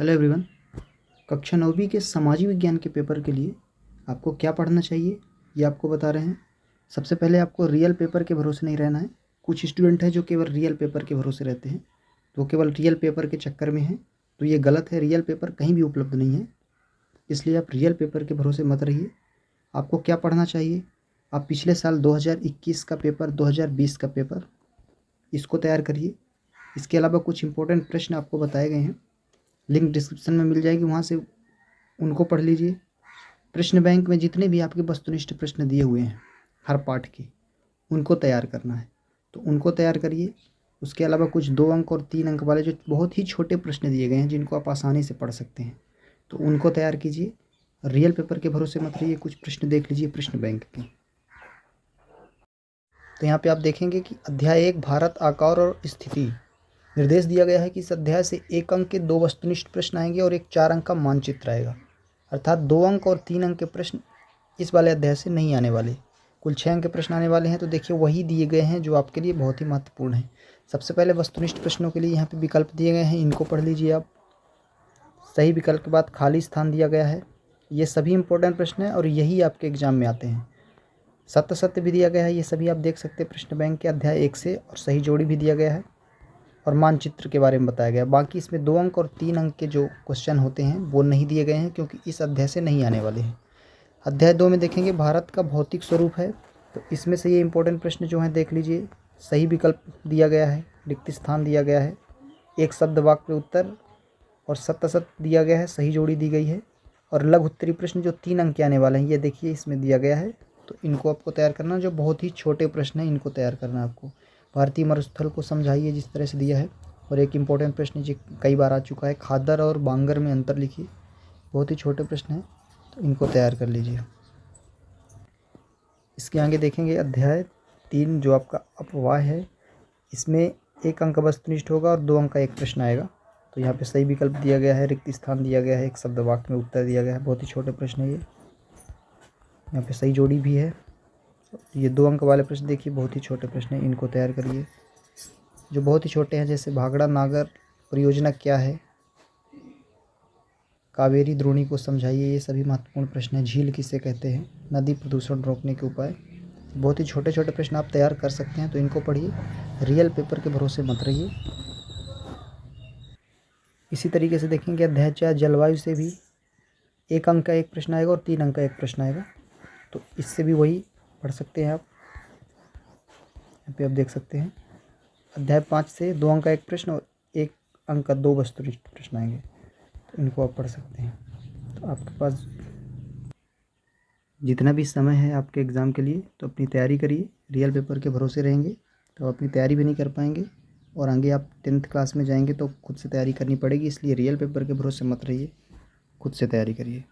Hello everyone. कक्षा 9वीं के सामाजिक विज्ञान के पेपर के लिए आपको क्या पढ़ना चाहिए ये आपको बता रहे हैं। सबसे पहले आपको रियल पेपर के भरोसे नहीं रहना है। कुछ स्टूडेंट हैं जो केवल रियल पेपर के भरोसे रहते हैं, तो केवल रियल पेपर के चक्कर में हैं, तो ये गलत है। रियल पेपर कहीं भी उपलब्ध नहीं है, इसलिए आप रियल पेपर के भरोसे मत रहिए। आपको क्या पढ़ना चाहिए, आप पिछले साल 2021 का पेपर, 2020 का पेपर, इसको तैयार करिए। इसके अलावा कुछ इंपॉर्टेंट प्रश्न आपको बताए गए हैं, लिंक डिस्क्रिप्शन में मिल जाएगी, वहाँ से उनको पढ़ लीजिए। प्रश्न बैंक में जितने भी आपके वस्तुनिष्ठ प्रश्न दिए हुए हैं हर पाठ के, उनको तैयार करना है, तो उनको तैयार करिए। उसके अलावा कुछ 2 अंक और 3 अंक वाले जो बहुत ही छोटे प्रश्न दिए गए हैं, जिनको आप आसानी से पढ़ सकते हैं, तो उनको तैयार कीजिए। रियल पेपर के भरोसे मत रहिए। कुछ प्रश्न देख लीजिए प्रश्न बैंक के। तो यहाँ पे आप देखेंगे कि अध्याय 1 भारत आकार और स्थिति, निर्देश दिया गया है कि इस अध्याय से 1 अंक के 2 वस्तुनिष्ठ प्रश्न आएंगे और एक 4 अंक का मानचित्र आएगा। अर्थात 2 अंक और 3 अंक के प्रश्न इस वाले अध्याय से नहीं आने वाले, कुल 6 अंक के प्रश्न आने वाले हैं। तो देखिए वही दिए गए हैं जो आपके लिए बहुत ही महत्वपूर्ण है। सबसे पहले वस्तुनिष्ठ प्रश्नों के लिए यहाँ पे विकल्प दिए गए हैं, इनको पढ़ लीजिए आप। सही विकल्प के बाद खाली स्थान दिया गया है। ये सभी इंपॉर्टेंट प्रश्न हैं और यही आपके एग्जाम में आते हैं। सत्य सत्य भी दिया गया है, ये सभी आप देख सकते हैं प्रश्न बैंक के अध्याय 1 से, और सही जोड़ी भी दिया गया है और मानचित्र के बारे में बताया गया। बाकी इसमें 2 अंक और 3 अंक के जो क्वेश्चन होते हैं वो नहीं दिए गए हैं, क्योंकि इस अध्याय से नहीं आने वाले हैं। अध्याय 2 में देखेंगे भारत का भौतिक स्वरूप है, तो इसमें से ये इंपॉर्टेंट प्रश्न जो हैं देख लीजिए। सही विकल्प दिया गया है, रिक्त स्थान दिया गया है, एक शब्द वाक्य उत्तर और सत्य सत्य दिया गया है, सही जोड़ी दी गई है। और लघु उत्तरीय प्रश्न जो 3 अंक के आने वाले हैं, ये देखिए इसमें दिया गया है, तो इनको आपको तैयार करना। जो बहुत ही छोटे प्रश्न हैं इनको तैयार करना है आपको। भारतीय मरुस्थल को समझाइए जिस तरह से दिया है। और एक इम्पोर्टेंट प्रश्न जो कई बार आ चुका है, खादर और बांगर में अंतर लिखिए। बहुत ही छोटे प्रश्न हैं, तो इनको तैयार कर लीजिए। इसके आगे देखेंगे अध्याय 3 जो आपका अपवाह है, इसमें 1 अंक वस्तुनिष्ठ होगा और 2 अंक का एक प्रश्न आएगा। तो यहाँ पे सही विकल्प दिया गया है, रिक्त स्थान दिया गया है, एक शब्द वाक्य में उत्तर दिया गया है। बहुत ही छोटे प्रश्न है ये। यहाँ पे सही जोड़ी भी है। ये 2 अंक वाले प्रश्न देखिए, बहुत ही छोटे प्रश्न हैं, इनको तैयार करिए। जो बहुत ही छोटे हैं, जैसे भाखड़ा नागर परियोजना क्या है, कावेरी द्रोणी को समझाइए, ये सभी महत्वपूर्ण प्रश्न हैं। झील किसे कहते हैं, नदी प्रदूषण रोकने के उपाय। बहुत ही छोटे छोटे प्रश्न आप तैयार कर सकते हैं, तो इनको पढ़िए। रियल पेपर के भरोसे मत रहिए। इसी तरीके से देखेंगे अध्याय 4 जलवायु से भी 1 अंक का एक प्रश्न आएगा और 3 अंक का एक प्रश्न आएगा, तो इससे भी वही पढ़ सकते हैं आप। यहाँ पे आप देख सकते हैं अध्याय 5 से 2 अंक का एक प्रश्न और 1 अंक का 2 वस्तुनिष्ठ प्रश्न आएंगे, तो इनको आप पढ़ सकते हैं। तो आपके पास जितना भी समय है आपके एग्ज़ाम के लिए, तो अपनी तैयारी करिए। रियल पेपर के भरोसे रहेंगे तो अपनी तैयारी भी नहीं कर पाएंगे, और आगे आप 10th क्लास में जाएंगे तो खुद से तैयारी करनी पड़ेगी। इसलिए रियल पेपर के भरोसे मत रहिए, खुद से तैयारी करिए।